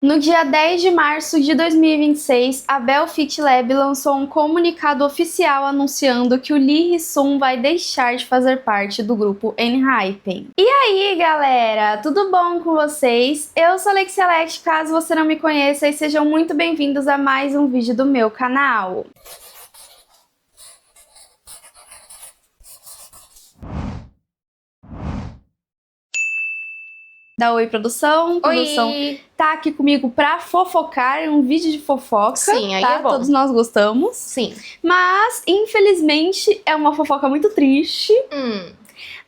No dia 10 de março de 2026, a Bell Fit Lab lançou um comunicado oficial anunciando que o Lee Hee-sun vai deixar de fazer parte do grupo ENHYPEN. E aí, galera, tudo bom com vocês? Eu sou a Alexia Lect, caso você não me conheça, e sejam muito bem-vindos a mais um vídeo do meu canal. Da Oi Produção. Oi! Tá aqui comigo pra fofocar, um vídeo de fofoca. Sim, aí tá? é bom. Todos nós gostamos. Sim. Mas, infelizmente, é uma fofoca muito triste.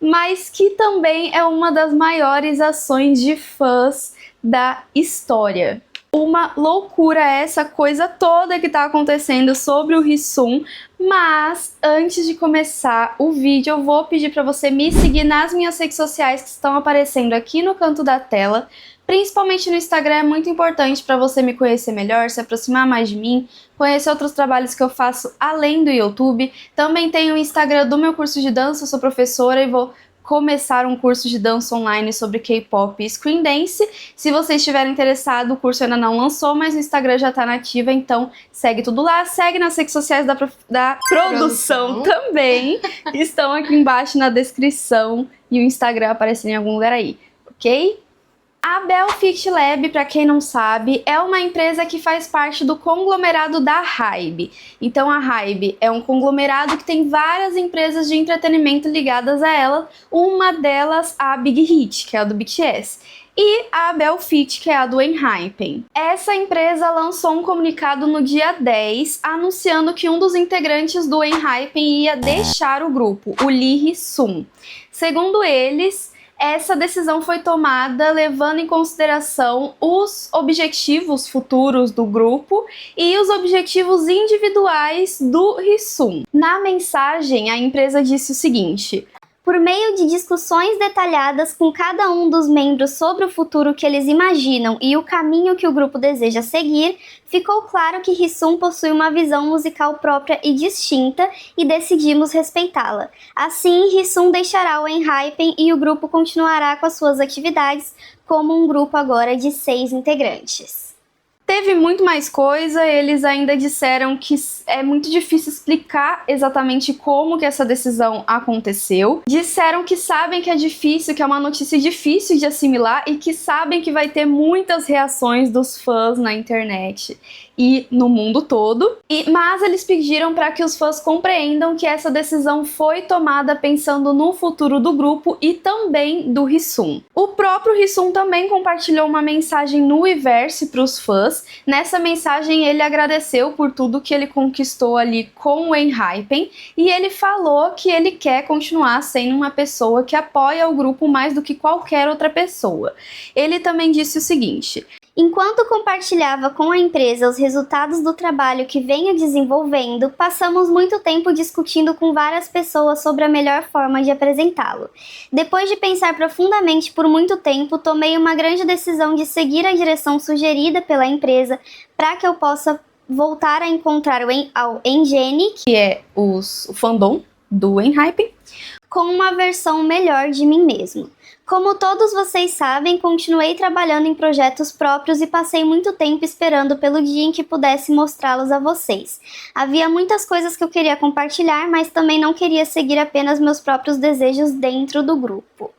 Mas que também é uma das maiores ações de fãs da história. Uma loucura essa coisa toda que tá acontecendo sobre o Hee-sun, mas antes de começar o vídeo eu vou pedir para você me seguir nas minhas redes sociais que estão aparecendo aqui no canto da tela, principalmente no Instagram. É muito importante para você me conhecer melhor, se aproximar mais de mim, conhecer outros trabalhos que eu faço além do YouTube. Também tem o Instagram do meu curso de dança, eu sou professora e vou começar um curso de dança online sobre K-pop e Screen Dance. Se você estiver interessado, o curso ainda não lançou, mas o Instagram já tá nativa, então segue tudo lá. Segue nas redes sociais da produção também. Estão aqui embaixo na descrição e o Instagram aparecendo em algum lugar aí, ok? A Bell Fit Lab, para quem não sabe, é uma empresa que faz parte do conglomerado da HYBE. Então a HYBE é um conglomerado que tem várias empresas de entretenimento ligadas a ela, uma delas a Big Hit, que é a do BTS, e a Bell Fit, que é a do ENHYPEN. Essa empresa lançou um comunicado no dia 10, anunciando que um dos integrantes do ENHYPEN ia deixar o grupo, o Lee Hee-sun. Segundo eles, essa decisão foi tomada levando em consideração os objetivos futuros do grupo e os objetivos individuais do Hee-sun. Na mensagem, a empresa disse o seguinte: por meio de discussões detalhadas com cada um dos membros sobre o futuro que eles imaginam e o caminho que o grupo deseja seguir, ficou claro que Hee-sun possui uma visão musical própria e distinta e decidimos respeitá-la. Assim, Hee-sun deixará o ENHYPEN e o grupo continuará com as suas atividades como um grupo agora de 6 integrantes. Teve muito mais coisa, eles ainda disseram que é muito difícil explicar exatamente como que essa decisão aconteceu. Disseram que sabem que é difícil, que é uma notícia difícil de assimilar e que sabem que vai ter muitas reações dos fãs na internet e no mundo todo. Mas eles pediram para que os fãs compreendam que essa decisão foi tomada pensando no futuro do grupo e também do Hee-sun. O próprio Hee-sun também compartilhou uma mensagem no Weverse para os fãs. Nessa mensagem ele agradeceu por tudo que ele conquistou ali com o ENHYPEN e ele falou que ele quer continuar sendo uma pessoa que apoia o grupo mais do que qualquer outra pessoa. Ele também disse o seguinte: enquanto compartilhava com a empresa os resultados do trabalho que venho desenvolvendo, passamos muito tempo discutindo com várias pessoas sobre a melhor forma de apresentá-lo. Depois de pensar profundamente por muito tempo, tomei uma grande decisão de seguir a direção sugerida pela empresa para que eu possa voltar a encontrar ao Engene, que é o fandom do ENHYPEN, com uma versão melhor de mim mesmo. Como todos vocês sabem, continuei trabalhando em projetos próprios e passei muito tempo esperando pelo dia em que pudesse mostrá-los a vocês. Havia muitas coisas que eu queria compartilhar, mas também não queria seguir apenas meus próprios desejos dentro do grupo.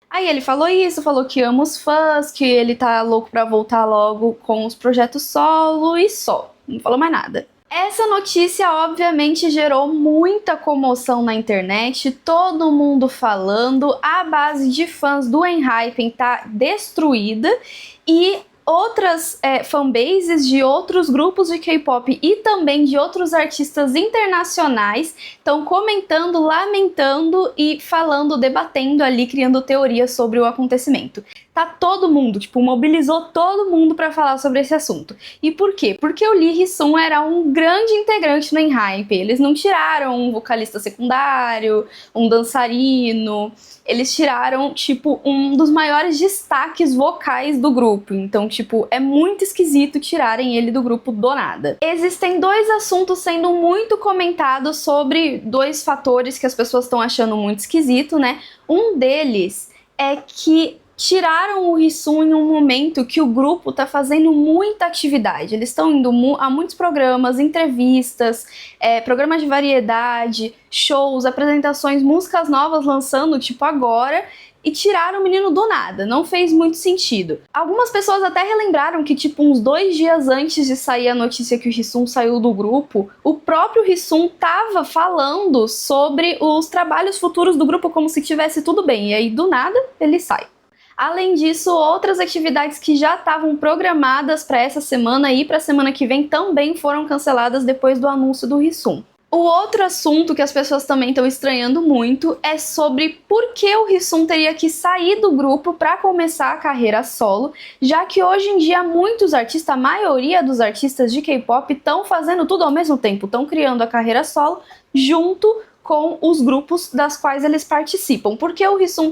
Aí ele falou isso, falou que ama os fãs, que ele tá louco pra voltar logo com os projetos solo e só. Não falou mais nada. Essa notícia obviamente gerou muita comoção na internet, todo mundo falando, a base de fãs do ENHYPEN tá destruída e outras fanbases de outros grupos de K-pop e também de outros artistas internacionais estão comentando, lamentando e falando, debatendo ali, criando teorias sobre o acontecimento. Tá todo mundo, mobilizou todo mundo para falar sobre esse assunto. E por quê? Porque o Lee Hee-sun era um grande integrante no ENHYPEN. Eles não tiraram um vocalista secundário, um dançarino. Eles tiraram, um dos maiores destaques vocais do grupo. Então, é muito esquisito tirarem ele do grupo do nada. Existem dois assuntos sendo muito comentados sobre dois fatores que as pessoas estão achando muito esquisito, né? Um deles é que tiraram o Hissun em um momento que o grupo tá fazendo muita atividade. Eles estão indo a muitos programas, entrevistas, programas de variedade, shows, apresentações, músicas novas lançando, tipo agora, e tiraram o menino do nada. Não fez muito sentido. Algumas pessoas até relembraram que, tipo, uns 2 dias antes de sair a notícia que o Hissun saiu do grupo, o próprio Hissun tava falando sobre os trabalhos futuros do grupo como se tivesse tudo bem. E aí, do nada, ele sai. Além disso, outras atividades que já estavam programadas para essa semana e para a semana que vem também foram canceladas depois do anúncio do Hissun. O outro assunto que as pessoas também estão estranhando muito é sobre por que o Hissun teria que sair do grupo para começar a carreira solo, já que hoje em dia muitos artistas, a maioria dos artistas de K-pop estão fazendo tudo ao mesmo tempo, estão criando a carreira solo junto com os grupos das quais eles participam. Por que o Hissun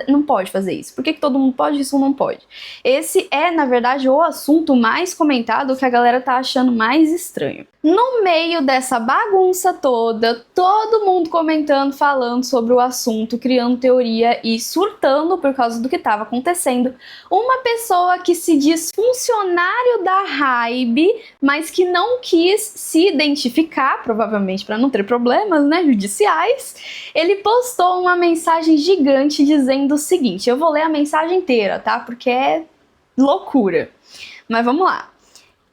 não pode fazer isso? Por que todo mundo pode e o Hissun não pode? Esse é, na verdade, o assunto mais comentado que a galera tá achando mais estranho. No meio dessa bagunça toda, todo mundo comentando, falando sobre o assunto, criando teoria e surtando por causa do que estava acontecendo, uma pessoa que se diz funcionário da HYBE, mas que não quis se identificar, provavelmente para não ter problemas, né, judiciais, ele postou uma mensagem gigante dizendo o seguinte, eu vou ler a mensagem inteira, tá, porque é loucura, mas vamos lá,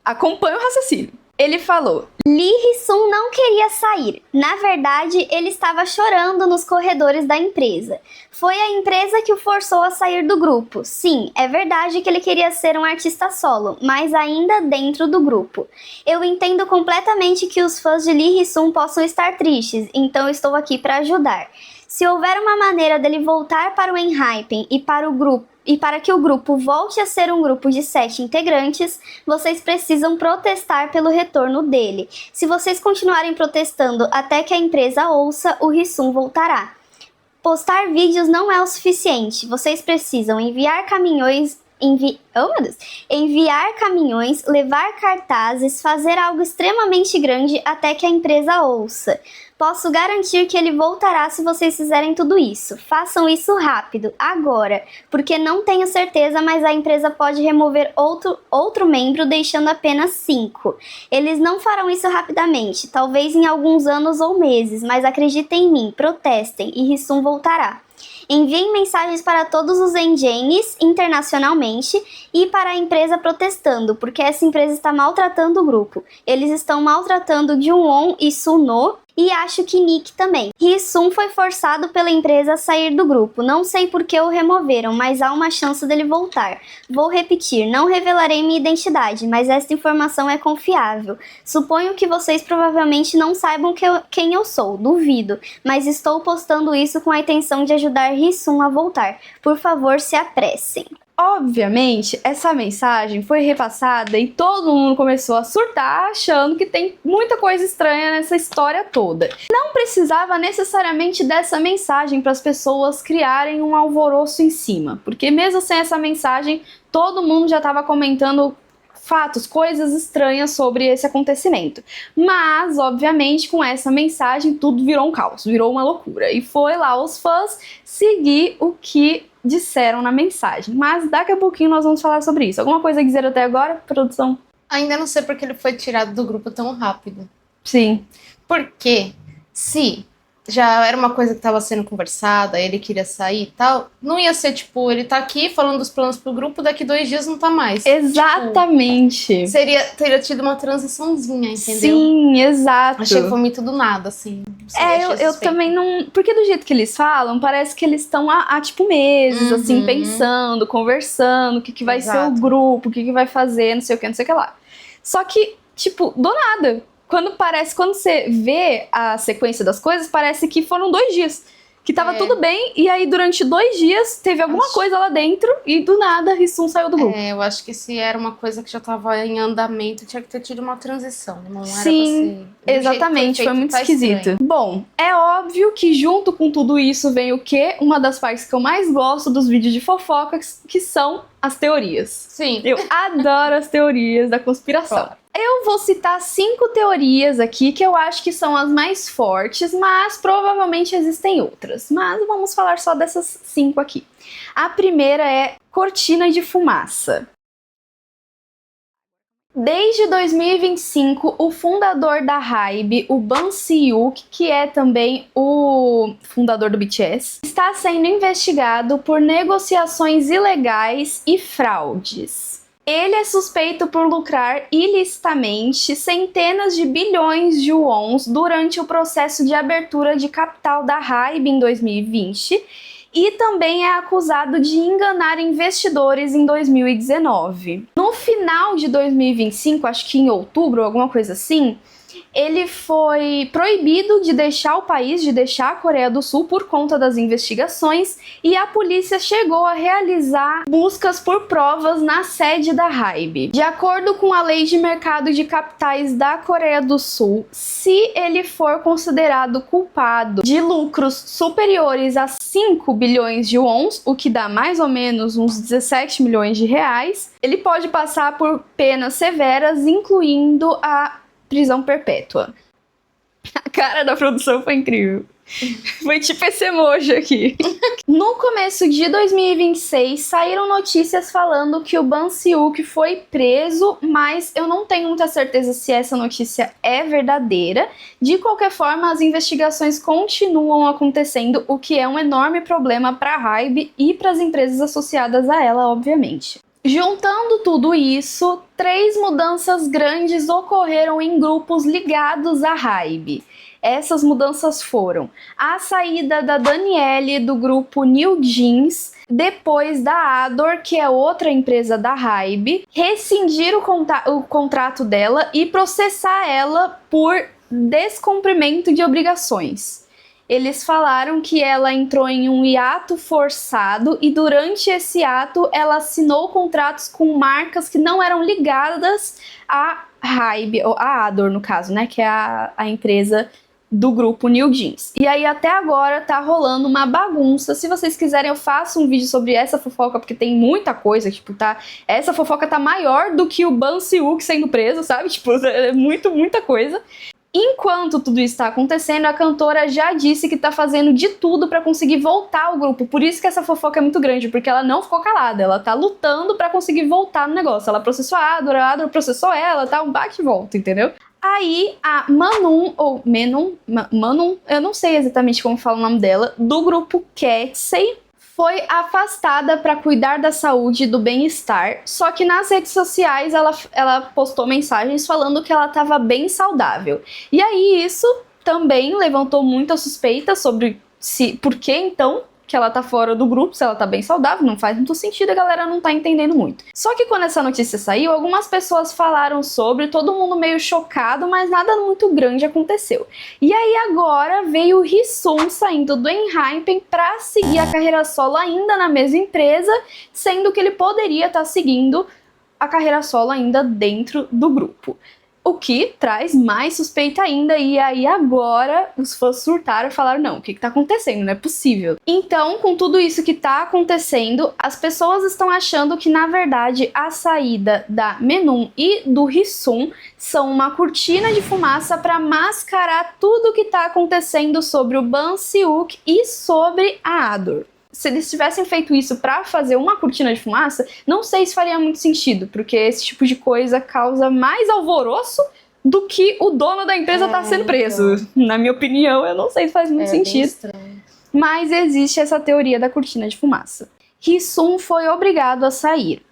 acompanha o raciocínio. Ele falou: Lee Hissun não queria sair. Na verdade, ele estava chorando nos corredores da empresa. Foi a empresa que o forçou a sair do grupo. Sim, é verdade que ele queria ser um artista solo, mas ainda dentro do grupo. Eu entendo completamente que os fãs de Lee Hissun possam estar tristes, então estou aqui para ajudar. Se houver uma maneira dele voltar para o ENHYPEN e para que o grupo volte a ser um grupo de 7 integrantes, vocês precisam protestar pelo retorno dele. Se vocês continuarem protestando até que a empresa ouça, o Hissun voltará. Postar vídeos não é o suficiente. Vocês precisam enviar caminhões, levar cartazes, fazer algo extremamente grande até que a empresa ouça. Posso garantir que ele voltará se vocês fizerem tudo isso. Façam isso rápido, agora, porque não tenho certeza, mas a empresa pode remover outro membro deixando apenas 5. Eles não farão isso rapidamente, talvez em alguns anos ou meses, mas acreditem em mim, protestem e Hissun voltará. Enviem mensagens para todos os engenhos internacionalmente e para a empresa protestando, porque essa empresa está maltratando o grupo. Eles estão maltratando Jungwon e Suno e acho que Nick também. Hissun foi forçado pela empresa a sair do grupo. Não sei por que o removeram, mas há uma chance dele voltar. Vou repetir, não revelarei minha identidade, mas esta informação é confiável. Suponho que vocês provavelmente não saibam quem eu sou, duvido, mas estou postando isso com a intenção de ajudar Hissun a voltar. Por favor, se apressem. Obviamente, essa mensagem foi repassada e todo mundo começou a surtar achando que tem muita coisa estranha nessa história toda. Não precisava necessariamente dessa mensagem para as pessoas criarem um alvoroço em cima, porque mesmo sem essa mensagem, todo mundo já estava comentando fatos, coisas estranhas sobre esse acontecimento. Mas, obviamente, com essa mensagem, tudo virou um caos, virou uma loucura. E foi lá os fãs seguir o que disseram na mensagem. Mas daqui a pouquinho nós vamos falar sobre isso. Alguma coisa a dizer até agora, produção? Ainda não sei porque ele foi tirado do grupo tão rápido. Sim. Porque se já era uma coisa que estava sendo conversada, ele queria sair e tal, não ia ser tipo, ele tá aqui falando dos planos pro grupo, daqui 2 dias não tá mais. Exatamente. Tipo, teria tido uma transiçãozinha, entendeu? Sim, exato. Achei que foi muito do nada, assim. Eu também não... Porque do jeito que eles falam, parece que eles estão há tipo meses, assim, pensando, conversando, o que vai ser o grupo, o que vai fazer, não sei o que, não sei o que lá. Só que, tipo, do nada. Quando você vê a sequência das coisas, parece que foram 2 dias. Que tava tudo bem, e aí durante 2 dias teve alguma coisa lá dentro, e do nada Hissun saiu do grupo. Eu acho que se era uma coisa que já tava em andamento, tinha que ter tido uma transição. Não era Sim, exatamente, foi muito esquisito. Bom, é óbvio que junto com tudo isso vem o quê? Uma das partes que eu mais gosto dos vídeos de fofoca, que são as teorias. Sim. Eu adoro as teorias da conspiração. Claro. Eu vou citar 5 teorias aqui que eu acho que são as mais fortes, mas provavelmente existem outras. Mas vamos falar só dessas 5 aqui. A primeira é cortina de fumaça. Desde 2025, o fundador da HYBE, o Ban Si-hyuk, que é também o fundador do BTS, está sendo investigado por negociações ilegais e fraudes. Ele é suspeito por lucrar ilicitamente centenas de bilhões de wons durante o processo de abertura de capital da HYBE em 2020 e também é acusado de enganar investidores em 2019. No final de 2025, acho que em outubro, alguma coisa assim, ele foi proibido de deixar o país, de deixar a Coreia do Sul por conta das investigações, e a polícia chegou a realizar buscas por provas na sede da HYBE. De acordo com a lei de mercado de capitais da Coreia do Sul, se ele for considerado culpado de lucros superiores a 5 bilhões de wons, o que dá mais ou menos uns 17 milhões de reais, ele pode passar por penas severas, incluindo a prisão perpétua. A cara da produção foi incrível. Foi tipo esse emoji aqui. No começo de 2026, saíram notícias falando que o Ban Si-hyuk foi preso, mas eu não tenho muita certeza se essa notícia é verdadeira. De qualquer forma, as investigações continuam acontecendo, o que é um enorme problema para a HYBE e para as empresas associadas a ela, obviamente. Juntando tudo isso, 3 mudanças grandes ocorreram em grupos ligados à HYBE. Essas mudanças foram a saída da Danielle do grupo New Jeans, depois da Ador, que é outra empresa da HYBE, rescindir o contrato dela e processar ela por descumprimento de obrigações. Eles falaram que ela entrou em um hiato forçado e durante esse ato ela assinou contratos com marcas que não eram ligadas à HYBE, ou à Ador no caso, né, que é a empresa do grupo New Jeans. E aí até agora tá rolando uma bagunça. Se vocês quiserem eu faço um vídeo sobre essa fofoca, porque tem muita coisa, tipo, tá, essa fofoca tá maior do que o Ban Si-hyuk sendo preso, sabe? Tipo, é muita coisa. Enquanto tudo isso está acontecendo, a cantora já disse que tá fazendo de tudo para conseguir voltar ao grupo. Por isso que essa fofoca é muito grande, porque ela não ficou calada. Ela tá lutando para conseguir voltar no negócio. Ela processou a Ador processou ela, tá um bate e volta, entendeu? Aí a Manum, ou Manum, eu não sei exatamente como fala o nome dela, do grupo Ketsey, foi afastada para cuidar da saúde e do bem-estar, só que nas redes sociais ela postou mensagens falando que ela estava bem saudável. E aí isso também levantou muita suspeita sobre por que então que ela tá fora do grupo, se ela tá bem saudável, não faz muito sentido, a galera não tá entendendo muito. Só que quando essa notícia saiu, algumas pessoas falaram sobre, todo mundo meio chocado, mas nada muito grande aconteceu. E aí agora veio o Hee-sun saindo do ENHYPEN pra seguir a carreira solo ainda na mesma empresa, sendo que ele poderia estar seguindo a carreira solo ainda dentro do grupo. O que traz mais suspeita ainda, e aí agora os fãs surtaram e falaram, não, o que tá acontecendo? Não é possível. Então, com tudo isso que tá acontecendo, as pessoas estão achando que, na verdade, a saída da Manum e do Hee-sun são uma cortina de fumaça para mascarar tudo que tá acontecendo sobre o Ban Si-hyuk e sobre a Ador. Se eles tivessem feito isso pra fazer uma cortina de fumaça, não sei se faria muito sentido, porque esse tipo de coisa causa mais alvoroço do que o dono da empresa tá sendo preso. Então, na minha opinião, eu não sei se faz muito sentido. Mas existe essa teoria da cortina de fumaça. Hee-sun foi obrigado a sair.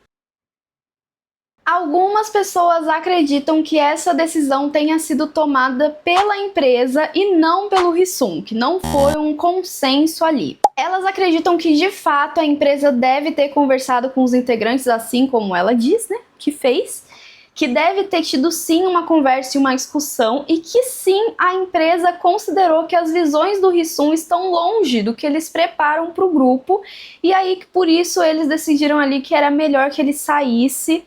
Algumas pessoas acreditam que essa decisão tenha sido tomada pela empresa e não pelo Hee-sun, que não foi um consenso ali. Elas acreditam que, de fato, a empresa deve ter conversado com os integrantes, assim como ela diz, né, que fez, que deve ter tido sim uma conversa e uma discussão, e que sim, a empresa considerou que as visões do Hee-sun estão longe do que eles preparam para o grupo, e aí por isso eles decidiram ali que era melhor que ele saísse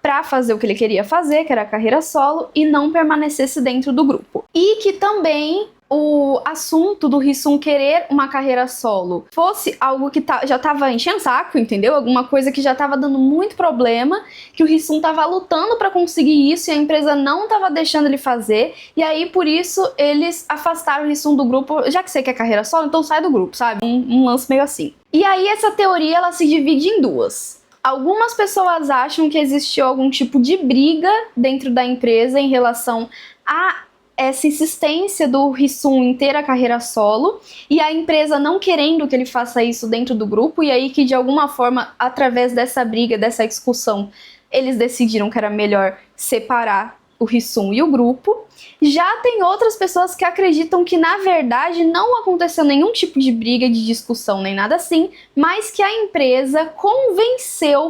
para fazer o que ele queria fazer, que era a carreira solo, e não permanecesse dentro do grupo. E que também o assunto do Hissun querer uma carreira solo fosse algo que já tava enchendo o saco, entendeu? Alguma coisa que já tava dando muito problema, que o Hissun tava lutando pra conseguir isso e a empresa não tava deixando ele fazer, e aí por isso eles afastaram o Hissun do grupo. Já que você quer carreira solo, então sai do grupo, sabe? Um lance meio assim. E aí essa teoria, ela se divide em duas. Algumas pessoas acham que existiu algum tipo de briga dentro da empresa em relação a essa insistência do Hissun em ter a carreira solo e a empresa não querendo que ele faça isso dentro do grupo, e aí que de alguma forma, através dessa briga, dessa discussão, eles decidiram que era melhor separar o Hissun e o grupo. Já tem outras pessoas que acreditam que na verdade não aconteceu nenhum tipo de briga, de discussão, nem nada assim, mas que a empresa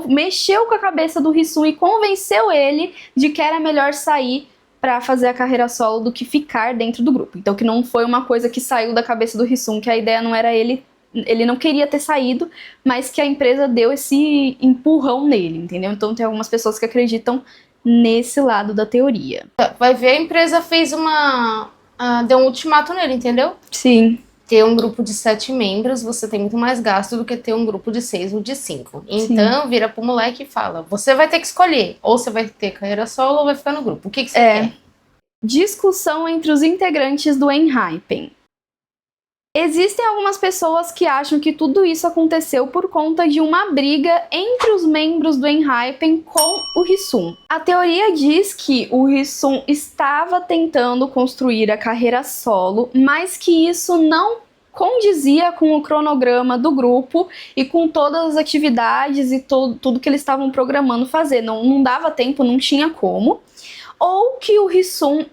mexeu com a cabeça do Hissun e convenceu ele de que era melhor sair para fazer a carreira solo do que ficar dentro do grupo. Então que não foi uma coisa que saiu da cabeça do Hissun, que a ideia não era ele não queria ter saído, mas que a empresa deu esse empurrão nele, entendeu? Então tem algumas pessoas que acreditam nesse lado da teoria. Vai ver, a empresa fez deu um ultimato nele, entendeu? Sim. Ter um grupo de 7 membros, você tem muito mais gasto do que ter um grupo de 6 ou de 5. Então, vira pro moleque e fala, você vai ter que escolher, ou você vai ter carreira solo ou vai ficar no grupo. O que você quer? Discussão entre os integrantes do ENHYPEN. Existem algumas pessoas que acham que tudo isso aconteceu por conta de uma briga entre os membros do ENHYPEN com o Hissun. A teoria diz que o Hissun estava tentando construir a carreira solo, mas que isso não condizia com o cronograma do grupo e com todas as atividades e tudo que eles estavam programando fazer. Não dava tempo, não tinha como. Ou que o Hissun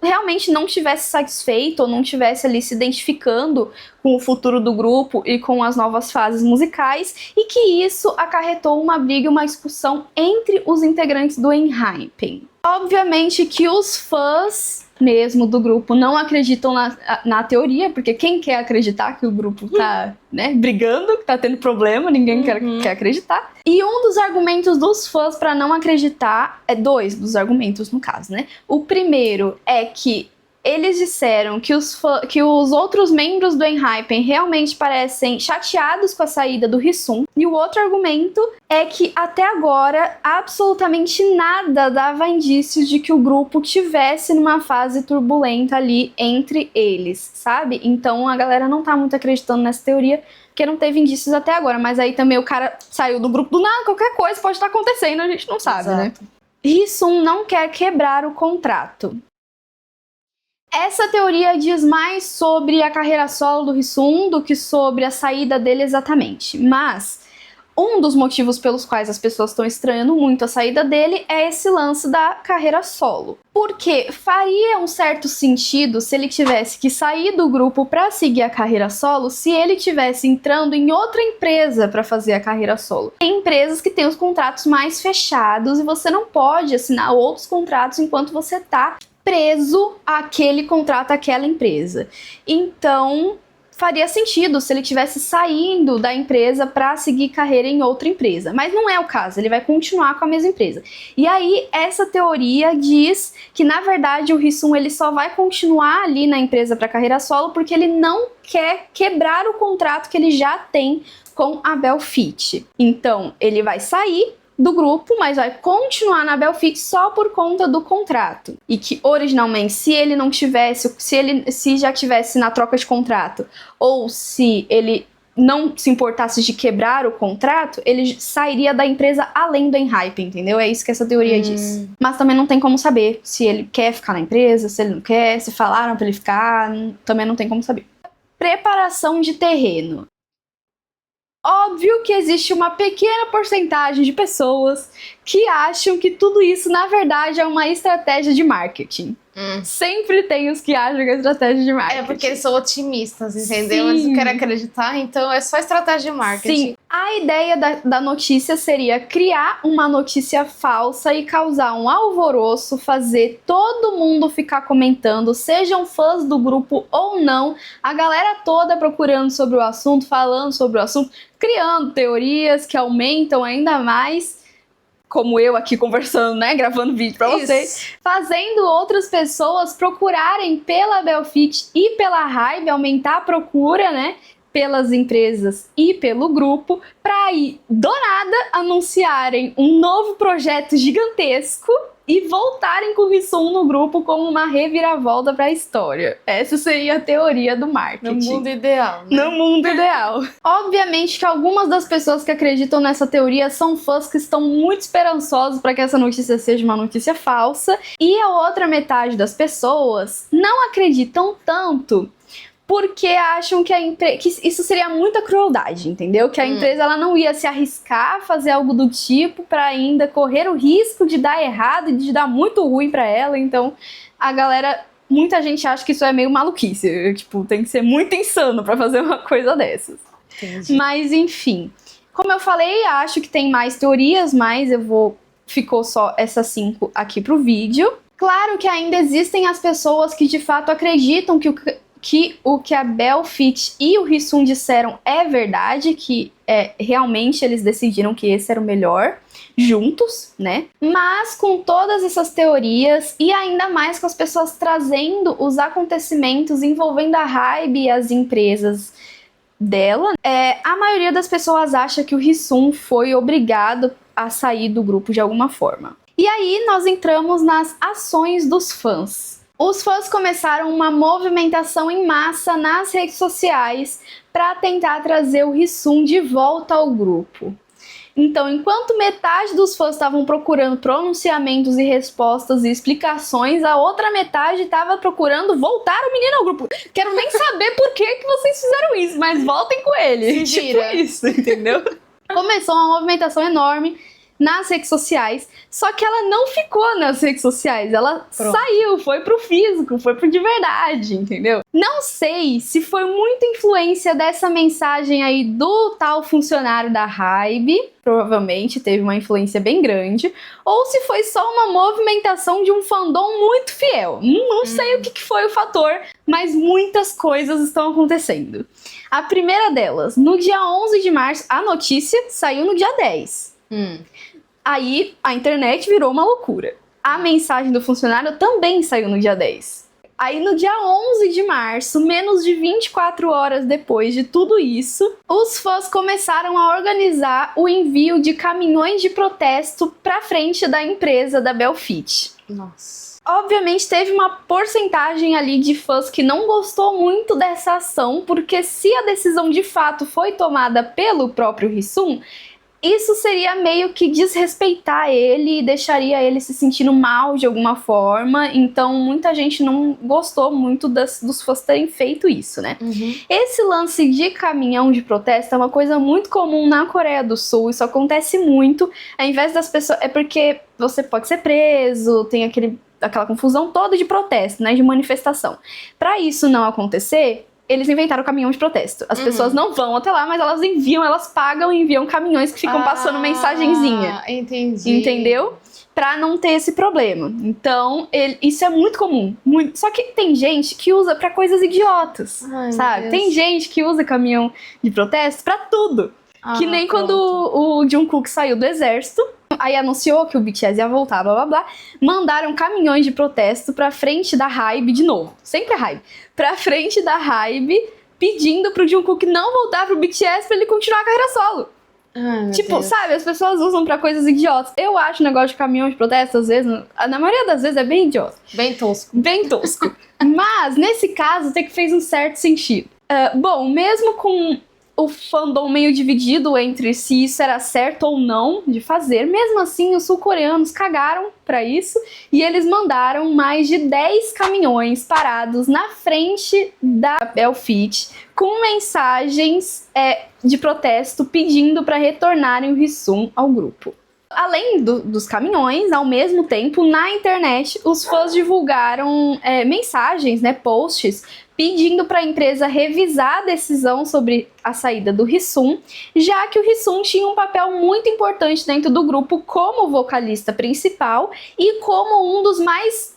realmente não estivesse satisfeito ou não estivesse ali se identificando com o futuro do grupo e com as novas fases musicais, e que isso acarretou uma briga e uma discussão entre os integrantes do ENHYPEN. Obviamente que os fãs mesmo do grupo não acreditam na teoria, porque quem quer acreditar que o grupo tá, brigando, que tá tendo problema, ninguém quer acreditar. E um dos argumentos dos fãs para não acreditar, dois dos argumentos no caso, O primeiro é que eles disseram que os outros membros do ENHYPEN realmente parecem chateados com a saída do Hissun. E o outro argumento é que até agora absolutamente nada dava indícios de que o grupo tivesse numa fase turbulenta ali entre eles, sabe? Então a galera não tá muito acreditando nessa teoria, porque não teve indícios até agora. Mas aí também o cara saiu do grupo do nada, qualquer coisa pode estar acontecendo, a gente não sabe, Exato. Hissun não quer quebrar o contrato. Essa teoria diz mais sobre a carreira solo do Hissun do que sobre a saída dele exatamente. Mas um dos motivos pelos quais as pessoas estão estranhando muito a saída dele é esse lance da carreira solo. Porque faria um certo sentido se ele tivesse que sair do grupo para seguir a carreira solo, se ele tivesse entrando em outra empresa para fazer a carreira solo. Tem empresas que têm os contratos mais fechados e você não pode assinar outros contratos enquanto você está preso àquele contrato, àquela empresa. Então, faria sentido se ele estivesse saindo da empresa para seguir carreira em outra empresa. Mas não é o caso, ele vai continuar com a mesma empresa. E aí, essa teoria diz que, na verdade, o Hissun ele só vai continuar ali na empresa para carreira solo porque ele não quer quebrar o contrato que ele já tem com a Belfit. Então, ele vai sair do grupo, mas vai continuar na Belfit só por conta do contrato. E que originalmente, se ele não tivesse, se já tivesse na troca de contrato, ou se ele não se importasse de quebrar o contrato, ele sairia da empresa além do ENHYPEN, entendeu? É isso que essa teoria diz. Mas também não tem como saber se ele quer ficar na empresa, se ele não quer, se falaram pra ele ficar, também não tem como saber. Preparação de terreno. Óbvio que existe uma pequena porcentagem de pessoas que acham que tudo isso, na verdade, é uma estratégia de marketing. Sempre tem os que acham que é estratégia de marketing. É porque eles são otimistas, entendeu? Eles não querem acreditar, então é só estratégia de marketing. Sim, a ideia da notícia seria criar uma notícia falsa e causar um alvoroço, fazer todo mundo ficar comentando, sejam fãs do grupo ou não, a galera toda procurando sobre o assunto, falando sobre o assunto, criando teorias que aumentam ainda mais como eu aqui conversando, né, gravando vídeo pra vocês, fazendo outras pessoas procurarem pela Belfit e pela Hybe, aumentar a procura, né, pelas empresas e pelo grupo, para aí, do nada, anunciarem um novo projeto gigantesco e voltarem com o Hisum no grupo como uma reviravolta para a história. Essa seria a teoria do marketing. No mundo ideal, né? No mundo ideal. Obviamente que algumas das pessoas que acreditam nessa teoria são fãs que estão muito esperançosos para que essa notícia seja uma notícia falsa, e a outra metade das pessoas não acreditam tanto porque acham que que isso seria muita crueldade, entendeu? Que a empresa ela não ia se arriscar a fazer algo do tipo para ainda correr o risco de dar errado e de dar muito ruim para ela. Então, muita gente acha que isso é meio maluquice. Tipo, tem que ser muito insano para fazer uma coisa dessas. Entendi. Mas, enfim. Como eu falei, acho que tem mais teorias, mas ficou só essas 5 aqui pro vídeo. Claro que ainda existem as pessoas que de fato acreditam que o que a Belfit e o Hisum disseram é verdade, que realmente eles decidiram que esse era o melhor, juntos, né? Mas com todas essas teorias, e ainda mais com as pessoas trazendo os acontecimentos envolvendo a Hybe e as empresas dela, a maioria das pessoas acha que o Hisum foi obrigado a sair do grupo de alguma forma. E aí nós entramos nas ações dos fãs. Os fãs começaram uma movimentação em massa nas redes sociais para tentar trazer o Hisum de volta ao grupo. Então, enquanto metade dos fãs estavam procurando pronunciamentos e respostas e explicações, a outra metade estava procurando voltar o menino ao grupo. Quero nem saber por que vocês fizeram isso, mas voltem com ele. Se gira. Tipo isso, entendeu? Começou uma movimentação enorme nas redes sociais, só que ela não ficou nas redes sociais, ela saiu, foi pro físico, foi pro de verdade, entendeu? Não sei se foi muita influência dessa mensagem aí do tal funcionário da Hybe, provavelmente teve uma influência bem grande, ou se foi só uma movimentação de um fandom muito fiel. Não sei o que foi o fator, mas muitas coisas estão acontecendo. A primeira delas, no dia 11 de março, a notícia saiu no dia 10. Aí a internet virou uma loucura. A mensagem do funcionário também saiu no dia 10. Aí no dia 11 de março, menos de 24 horas depois de tudo isso, os fãs começaram a organizar o envio de caminhões de protesto pra frente da empresa da Belfit. Nossa. Obviamente teve uma porcentagem ali de fãs que não gostou muito dessa ação, porque se a decisão de fato foi tomada pelo próprio Hisum, isso seria meio que desrespeitar ele e deixaria ele se sentindo mal de alguma forma. Então, muita gente não gostou muito dos fãs terem feito isso, né? Esse lance de caminhão de protesto é uma coisa muito comum na Coreia do Sul. Isso acontece muito. Ao invés das pessoas... É porque você pode ser preso, tem aquela confusão toda de protesto, né? De manifestação. Para isso não acontecer, eles inventaram caminhão de protesto. As pessoas não vão até lá, mas elas pagam e enviam caminhões que ficam passando mensagenzinha. Entendi. Entendeu? Pra não ter esse problema. Então, isso é muito comum. Muito. Só que tem gente que usa pra coisas idiotas, sabe? Tem gente que usa caminhão de protesto pra tudo. Que nem quando o Jungkook saiu do exército, aí anunciou que o BTS ia voltar, blá blá blá, mandaram caminhões de protesto pra frente da Hybe de novo, sempre a Hybe, pra frente da Hybe, pedindo pro Jungkook não voltar pro BTS pra ele continuar a carreira solo. Tipo, sabe, as pessoas usam pra coisas idiotas. Eu acho o negócio de caminhão de protesto, às vezes, na maioria das vezes é bem idiota. Bem tosco. Bem tosco. Mas, nesse caso, até que fez um certo sentido. Bom, mesmo com o fandom meio dividido entre se isso era certo ou não de fazer, mesmo assim os sul-coreanos cagaram pra isso e eles mandaram mais de 10 caminhões parados na frente da Belfit com mensagens de protesto pedindo para retornarem o Hisum ao grupo. Além dos caminhões, ao mesmo tempo, na internet, os fãs divulgaram mensagens, posts, pedindo para a empresa revisar a decisão sobre a saída do Hisum, já que o Hisum tinha um papel muito importante dentro do grupo como vocalista principal e como um dos mais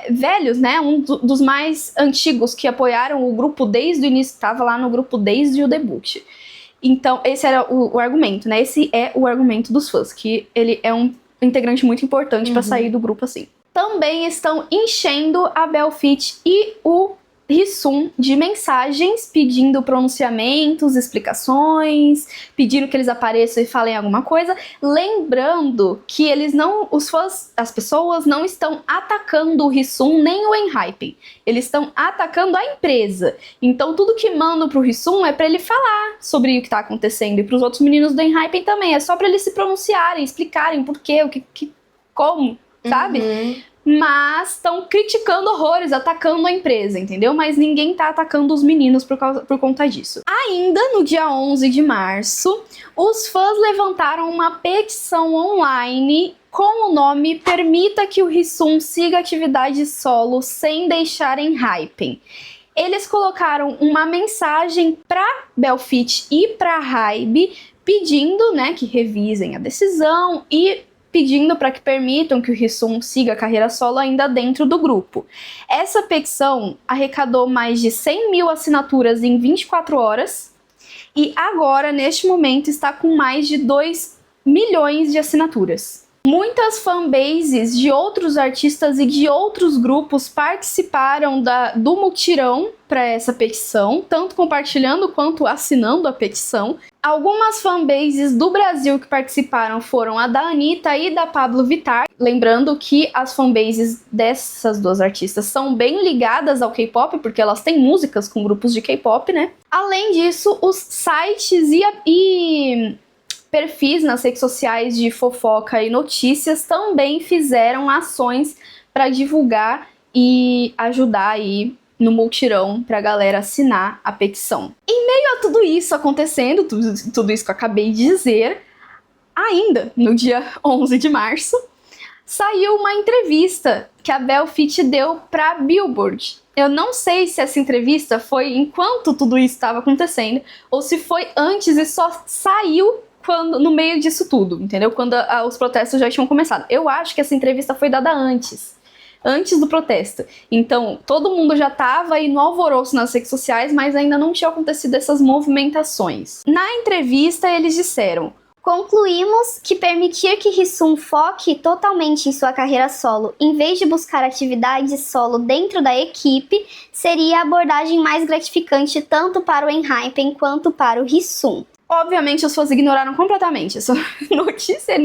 velhos, né, dos mais antigos que apoiaram o grupo desde o início, estava lá no grupo desde o debut. Então, esse era o argumento, né? Esse é o argumento dos fãs, que ele é um integrante muito importante pra sair do grupo assim. Também estão enchendo a Belfit e o Hisun de mensagens pedindo pronunciamentos, explicações, pedindo que eles apareçam e falem alguma coisa, lembrando que os fãs, as pessoas não estão atacando o Hisun nem o ENHYPEN, eles estão atacando a empresa. Então tudo que mandam pro Hisun é pra ele falar sobre o que tá acontecendo, e pros outros meninos do ENHYPEN também, é só pra eles se pronunciarem, explicarem por quê, como, sabe? Mas estão criticando horrores, atacando a empresa, entendeu? Mas ninguém tá atacando os meninos por conta disso. Ainda no dia 11 de março, os fãs levantaram uma petição online com o nome Permita que o Hisun siga atividade solo sem deixar ENHYPEN. Eles colocaram uma mensagem pra Belfit e pra HYBE pedindo, né, que revisem a decisão e pedindo para que permitam que o Hisun siga a carreira solo ainda dentro do grupo. Essa petição arrecadou mais de 100 mil assinaturas em 24 horas e agora, neste momento, está com mais de 2 milhões de assinaturas. Muitas fanbases de outros artistas e de outros grupos participaram do mutirão para essa petição, tanto compartilhando quanto assinando a petição. Algumas fanbases do Brasil que participaram foram a da Anitta e da Pabllo Vittar. Lembrando que as fanbases dessas duas artistas são bem ligadas ao K-pop, porque elas têm músicas com grupos de K-pop, né? Além disso, os sites e perfis nas redes sociais de fofoca e notícias também fizeram ações para divulgar e ajudar aí no multirão pra galera assinar a petição. Em meio a tudo isso acontecendo, tudo isso que eu acabei de dizer, ainda no dia 11 de março, saiu uma entrevista que a Belfit deu pra Billboard. Eu não sei se essa entrevista foi enquanto tudo isso estava acontecendo, ou se foi antes e só saiu no meio disso tudo, entendeu? Quando os protestos já tinham começado. Eu acho que essa entrevista foi dada antes do protesto. Então, todo mundo já estava aí no alvoroço nas redes sociais, mas ainda não tinha acontecido essas movimentações. Na entrevista, eles disseram: concluímos que permitir que Hisun foque totalmente em sua carreira solo, em vez de buscar atividades solo dentro da equipe, seria a abordagem mais gratificante tanto para o ENHYPEN quanto para o Hisun. Obviamente, os fãs ignoraram completamente essa notícia,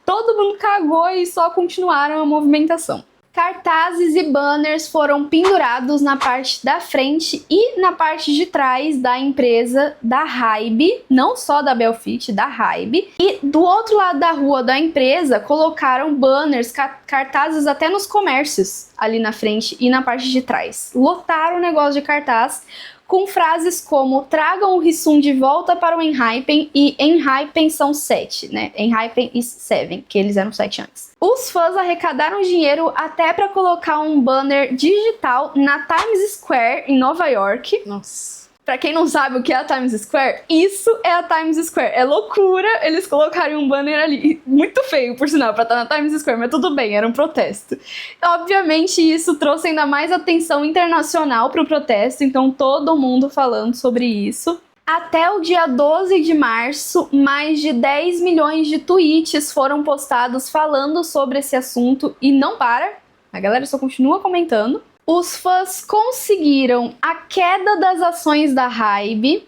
todo mundo cagou e só continuaram a movimentação. Cartazes e banners foram pendurados na parte da frente e na parte de trás da empresa da HYBE, não só da Belfit, da HYBE. E do outro lado da rua da empresa colocaram banners, cartazes até nos comércios, ali na frente e na parte de trás. Lotaram o negócio de cartaz com frases como tragam o Hisun de volta para o ENHYPEN e ENHYPEN são 7, né? ENHYPEN is 7, que eles eram 7 antes. Os fãs arrecadaram dinheiro até para colocar um banner digital na Times Square, em Nova York. Nossa. Pra quem não sabe o que é a Times Square, isso é a Times Square. É loucura eles colocarem um banner ali. Muito feio, por sinal, pra estar na Times Square, mas tudo bem, era um protesto. Obviamente, isso trouxe ainda mais atenção internacional pro protesto, então todo mundo falando sobre isso. Até o dia 12 de março, mais de 10 milhões de tweets foram postados falando sobre esse assunto e não para. A galera só continua comentando. Os fãs conseguiram a queda das ações da HYBE,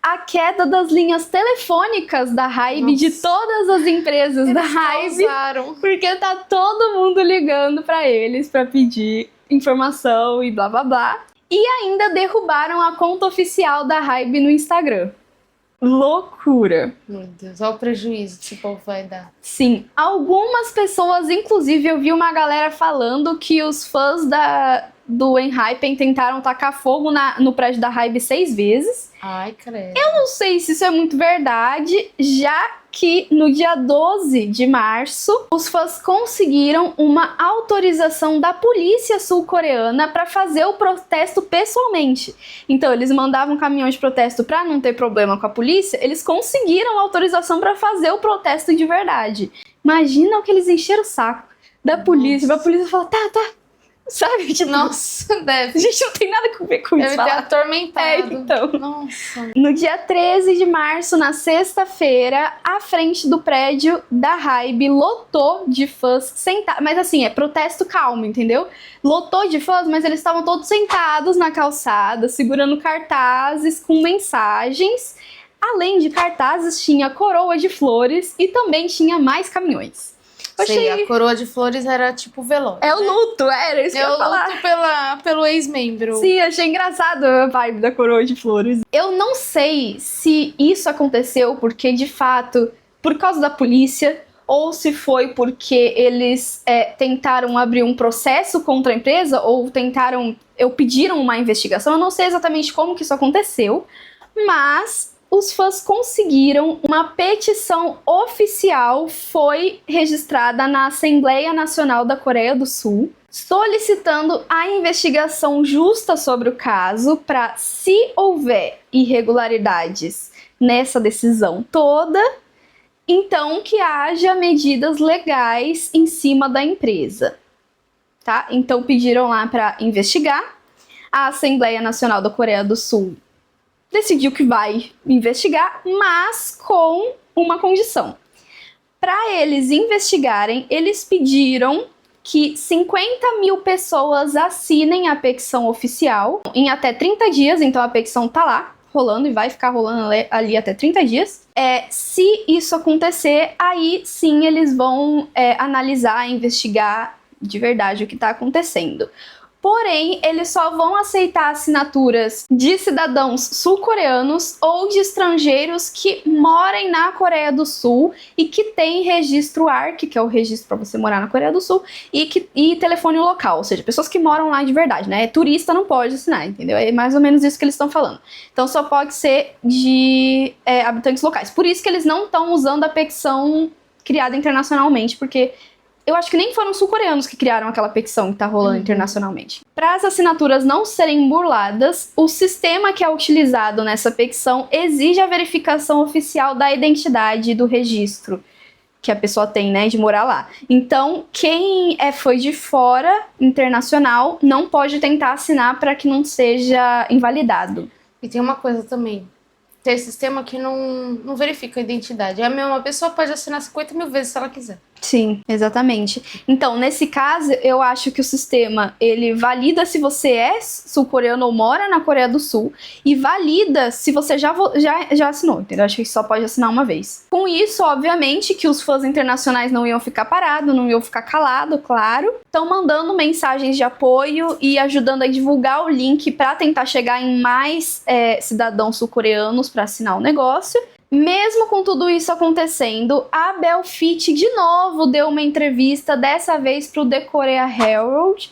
a queda das linhas telefônicas da HYBE, de todas as empresas da HYBE, porque tá todo mundo ligando pra eles pra pedir informação e blá blá blá. E ainda derrubaram a conta oficial da HYBE no Instagram. Loucura. Meu Deus, olha o prejuízo que esse povo vai dar. Sim, algumas pessoas, inclusive eu vi uma galera falando que os fãs do ENHYPEN tentaram tacar fogo no prédio da HYBE 6 vezes. Ai, credo. Eu não sei se isso é muito verdade, já que no dia 12 de março, os fãs conseguiram uma autorização da polícia sul-coreana para fazer o protesto pessoalmente. Então, eles mandavam caminhões de protesto para não ter problema com a polícia, eles conseguiram autorização para fazer o protesto de verdade. Imagina o que eles encheram o saco da polícia, pra polícia falar, tá, Sabe? Tipo, Nossa, a deve. gente não tem nada a ver com isso. Deve ter atormentado. Então. Nossa. No dia 13 de março, na sexta-feira, a frente do prédio da Hybe lotou de fãs sentados. Mas assim, é protesto calmo, entendeu? Lotou de fãs, mas eles estavam todos sentados na calçada, segurando cartazes com mensagens. Além de cartazes, tinha coroa de flores e também tinha mais caminhões. Sei, a coroa de flores era tipo velório. É o luto, era isso que eu ia falar. luto pelo ex-membro. Sim, achei engraçado a vibe da coroa de flores. Eu não sei se isso aconteceu porque, de fato, por causa da polícia, ou se foi porque eles tentaram abrir um processo contra a empresa, ou pediram uma investigação. Eu não sei exatamente como que isso aconteceu, mas os fãs conseguiram, uma petição oficial foi registrada na Assembleia Nacional da Coreia do Sul, solicitando a investigação justa sobre o caso para, se houver irregularidades nessa decisão toda, então que haja medidas legais em cima da empresa. Tá? Então pediram lá para investigar. A Assembleia Nacional da Coreia do Sul decidiu que vai investigar, mas com uma condição. Para eles investigarem, eles pediram que 50 mil pessoas assinem a petição oficial em até 30 dias, então a petição tá lá, rolando e vai ficar rolando ali até 30 dias. Se isso acontecer, aí sim eles vão analisar, investigar de verdade o que está acontecendo. Porém, eles só vão aceitar assinaturas de cidadãos sul-coreanos ou de estrangeiros que morem na Coreia do Sul e que têm registro ARC, que é o registro para você morar na Coreia do Sul, e telefone local, ou seja, pessoas que moram lá de verdade, né? Turista não pode assinar, entendeu? É mais ou menos isso que eles estão falando. Então só pode ser de habitantes locais. Por isso que eles não estão usando a petição criada internacionalmente, porque eu acho que nem foram sul-coreanos que criaram aquela petição que tá rolando internacionalmente. Para as assinaturas não serem burladas, o sistema que é utilizado nessa petição exige a verificação oficial da identidade do registro que a pessoa tem, né, de morar lá. Então, quem foi de fora, internacional, não pode tentar assinar para que não seja invalidado. E tem uma coisa também. Tem sistema que não verifica a identidade. Uma pessoa pode assinar 50 mil vezes se ela quiser. Sim, exatamente. Então, nesse caso, eu acho que o sistema, ele valida se você é sul-coreano ou mora na Coreia do Sul, e valida se você já assinou, entendeu? Acho que só pode assinar uma vez. Com isso, obviamente, que os fãs internacionais não iam ficar parados, não iam ficar calados, claro. Estão mandando mensagens de apoio e ajudando a divulgar o link para tentar chegar em mais cidadãos sul-coreanos para assinar o negócio. Mesmo com tudo isso acontecendo, a Belfit de novo deu uma entrevista, dessa vez para o The Korea Herald,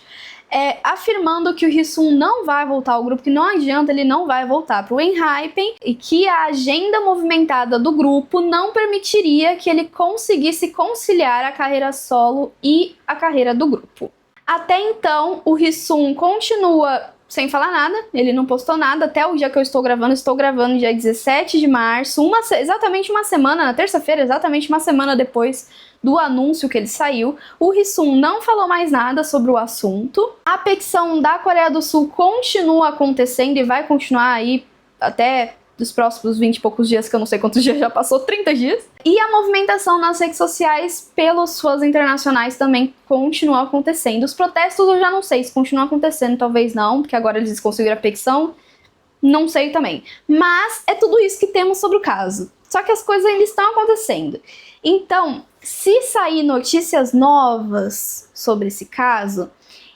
afirmando que o Hee-sung não vai voltar ao grupo, que não adianta, ele não vai voltar para o ENHYPEN, e que a agenda movimentada do grupo não permitiria que ele conseguisse conciliar a carreira solo e a carreira do grupo. Até então, o Hee-sung continua sem falar nada, ele não postou nada até o dia que eu estou gravando dia 17 de março, exatamente uma semana, na terça-feira, exatamente uma semana depois do anúncio que ele saiu. O Hee-sung não falou mais nada sobre o assunto. A petição da Coreia do Sul continua acontecendo e vai continuar aí até dos próximos 20 e poucos dias, que eu não sei quantos dias já passou, 30 dias. E a movimentação nas redes sociais pelos fãs internacionais também continua acontecendo. Os protestos eu já não sei se continuam acontecendo, talvez não, porque agora eles conseguiram a petição, não sei também. Mas é tudo isso que temos sobre o caso. Só que as coisas ainda estão acontecendo. Então, se sair notícias novas sobre esse caso,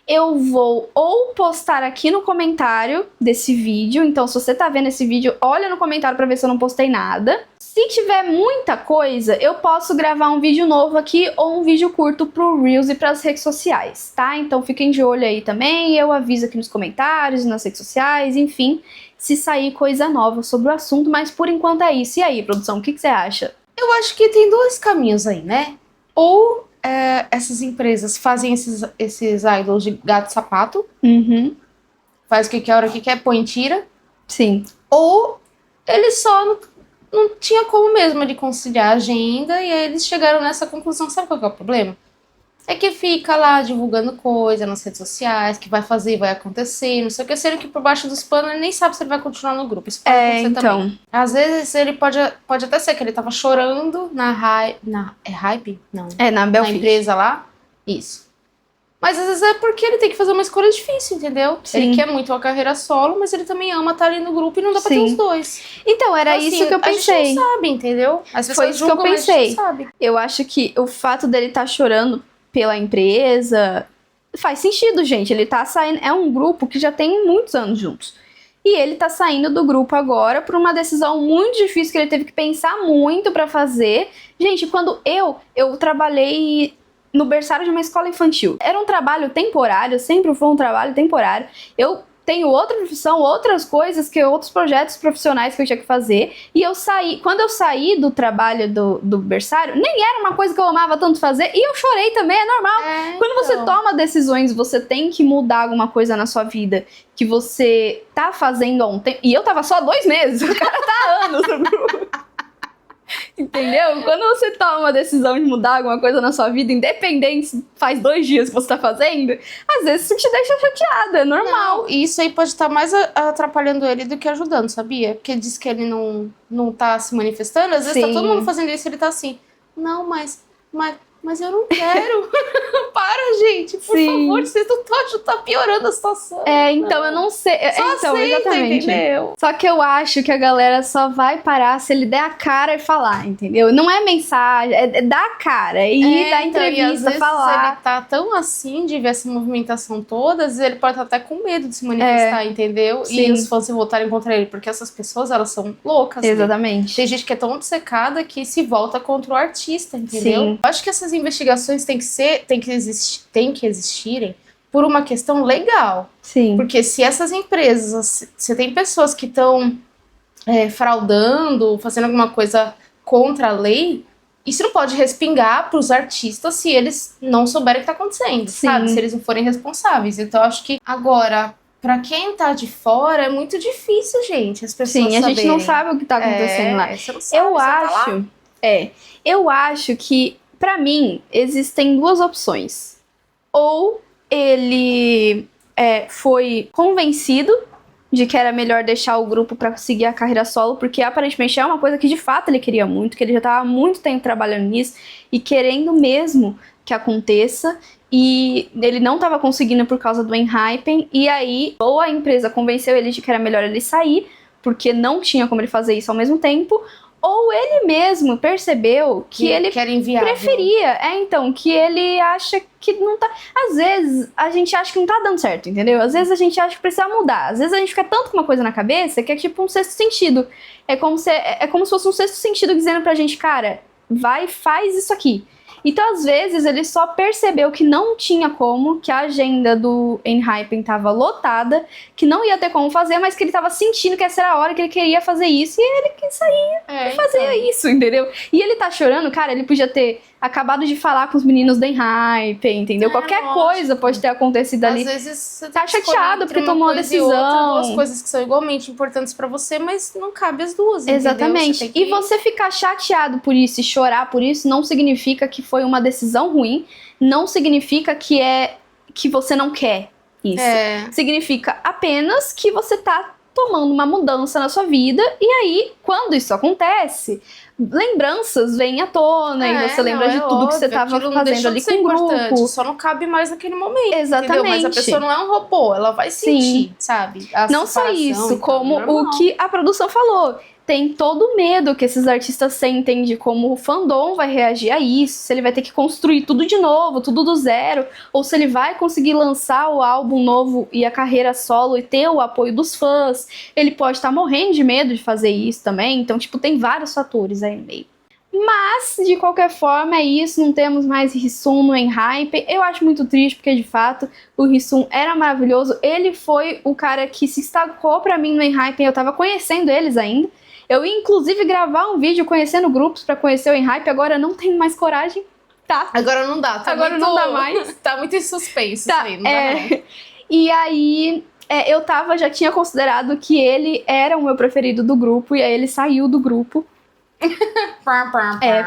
eu vou ou postar aqui no comentário desse vídeo. Então, se você tá vendo esse vídeo, olha no comentário pra ver se eu não postei nada. Se tiver muita coisa, eu posso gravar um vídeo novo aqui ou um vídeo curto pro Reels e pras redes sociais, tá? Então, fiquem de olho aí também. Eu aviso aqui nos comentários, nas redes sociais, enfim, se sair coisa nova sobre o assunto. Mas, por enquanto, é isso. E aí, produção, o que você acha? Eu acho que tem dois caminhos aí, né? Ou essas empresas fazem esses idols de gato-sapato. Uhum. Faz o que quer, a hora que quer, põe e tira. Sim. Ou eles só não tinha como mesmo de conciliar a agenda, e aí eles chegaram nessa conclusão. Sabe qual que é o problema? É que fica lá divulgando coisa nas redes sociais, que vai fazer, vai acontecer, não sei o que, sendo que por baixo dos panos ele nem sabe se ele vai continuar no grupo. Isso pode acontecer também. Às vezes ele pode até ser que ele tava chorando na Hype? Não. Na Belfit. Na empresa lá. Isso. Mas às vezes é porque ele tem que fazer uma escolha difícil, entendeu? Sim. Ele quer muito a carreira solo, mas ele também ama estar ali no grupo e não dá pra ter os dois. Então, era então, isso assim, que eu pensei. A gente não sabe, entendeu? As pessoas Foi isso que eu julgam, mas a pensei. gente não sabe. Eu acho que o fato dele estar chorando pela empresa faz sentido, gente. Ele tá saindo. É um grupo que já tem muitos anos juntos. E ele tá saindo do grupo agora por uma decisão muito difícil que ele teve que pensar muito pra fazer. Gente, quando eu trabalhei no berçário de uma escola infantil. Era um trabalho temporário, sempre foi um trabalho temporário. Eu tenho outra profissão, outras coisas, outros projetos profissionais que eu tinha que fazer. E eu saí, quando eu saí do trabalho do berçário, nem era uma coisa que eu amava tanto fazer. E eu chorei também, é normal. Quando você toma decisões, você tem que mudar alguma coisa na sua vida que você tá fazendo há um tempo. E eu tava só 2 meses, o cara tá há anos no grupo. Entendeu? Quando você toma uma decisão de mudar alguma coisa na sua vida, independente se faz 2 dias que você tá fazendo, às vezes isso te deixa chateada, é normal. Não, e isso aí pode estar mais atrapalhando ele do que ajudando, sabia? Porque diz que ele não tá se manifestando, às vezes tá todo mundo fazendo isso e ele tá assim, não, mas eu não quero. Para, gente, por favor, vocês não tá piorando a situação. Então eu não sei. Só aceita, exatamente. entendeu? Só que eu acho que a galera só vai parar se ele der a cara e falar, entendeu? Não é mensagem, é dar a cara e dar entrevista, e às vezes falar. Ele tá tão assim de ver essa movimentação toda, às vezes ele pode estar até com medo de se manifestar, entendeu? Sim. E os fãs se voltarem contra ele, porque essas pessoas, elas são loucas. Exatamente. Né? Tem gente que é tão obcecada que se volta contra o artista, entendeu? Sim. Eu acho que essas investigações têm que existirem por uma questão legal. Sim. Porque se essas empresas, você tem pessoas que estão fraudando, fazendo alguma coisa contra a lei, isso não pode respingar para os artistas se eles não souberem o que está acontecendo, sabe? Se eles não forem responsáveis. Então, eu acho que agora, para quem tá de fora, é muito difícil, gente, as pessoas saberem. Sim, a gente não sabe o que tá acontecendo lá. Você não sabe, Eu acho que, pra mim, existem 2 opções. Ou ele foi convencido de que era melhor deixar o grupo pra seguir a carreira solo, porque aparentemente é uma coisa que de fato ele queria muito, que ele já tava há muito tempo trabalhando nisso e querendo mesmo que aconteça, e ele não tava conseguindo por causa do Enhypen, e aí ou a empresa convenceu ele de que era melhor ele sair, porque não tinha como ele fazer isso ao mesmo tempo, ou ele mesmo percebeu que ele preferia. Que ele acha que não tá... Às vezes, a gente acha que não tá dando certo, entendeu? Às vezes a gente acha que precisa mudar. Às vezes a gente fica tanto com uma coisa na cabeça que é tipo um sexto sentido. É como se fosse um sexto sentido dizendo pra gente, cara, vai, faz isso aqui. Então, às vezes, ele só percebeu que não tinha como, que a agenda do Enhypen tava lotada, que não ia ter como fazer, mas que ele tava sentindo que essa era a hora que ele queria fazer isso, e ele saía e fazia isso, entendeu? E ele tá chorando, cara, ele podia ter acabado de falar com os meninos do Enhypen, entendeu? Qualquer coisa pode ter acontecido ali. Às vezes você tá chateado porque tomou uma decisão. 2 coisas que são igualmente importantes pra você, mas não cabe as 2, exatamente. E você ficar chateado por isso e chorar por isso não significa que foi uma decisão ruim, não significa que você não quer isso. Significa apenas que você tá tomando uma mudança na sua vida, e aí, quando isso acontece, lembranças vêm à tona, e você lembra de tudo que você tava fazendo ali com o grupo. Só não cabe mais naquele momento. Exatamente. Entendeu? Mas a pessoa não é um robô, ela vai sentir, sabe? Não só isso, como o que a produção falou. Tem todo o medo que esses artistas sentem de como o fandom vai reagir a isso, se ele vai ter que construir tudo de novo, tudo do zero, ou se ele vai conseguir lançar o álbum novo e a carreira solo e ter o apoio dos fãs. Ele pode estar morrendo de medo de fazer isso também, então, tipo, tem vários fatores aí no meio. Mas, de qualquer forma, é isso, não temos mais Hisum no Enhypen. Eu acho muito triste, porque, de fato, o Hisum era maravilhoso. Ele foi o cara que se destacou pra mim no Enhypen, eu tava conhecendo eles ainda. Eu ia, inclusive, gravar um vídeo conhecendo grupos pra conhecer o Enhypen, agora eu não tenho mais coragem, tá? Agora não dá, agora não dá mais. Tá muito em suspense isso aí, não dá não. E aí, eu já tinha considerado que ele era o meu preferido do grupo, e aí ele saiu do grupo.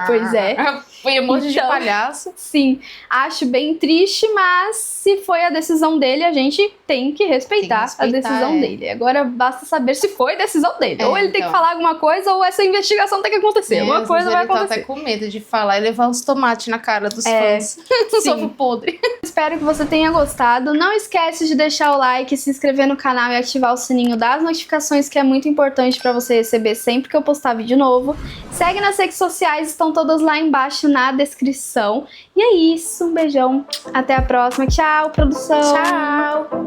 Pois é. Foi emoji de Então, palhaço. Sim, acho bem triste, mas se foi a decisão dele, a gente tem que respeitar a decisão dele. Agora basta saber se foi decisão dele. Ou ele tem que falar alguma coisa, ou essa investigação tem que acontecer. Alguma coisa vai acontecer. Ele tá até com medo de falar e levar os tomates na cara dos fãs. Sofro podre. Espero que você tenha gostado. Não esquece de deixar o like, se inscrever no canal e ativar o sininho das notificações, que é muito importante pra você receber sempre que eu postar vídeo novo. Segue nas redes sociais, estão todas lá embaixo na descrição. E é isso, um beijão. Até a próxima. Tchau, produção. Tchau.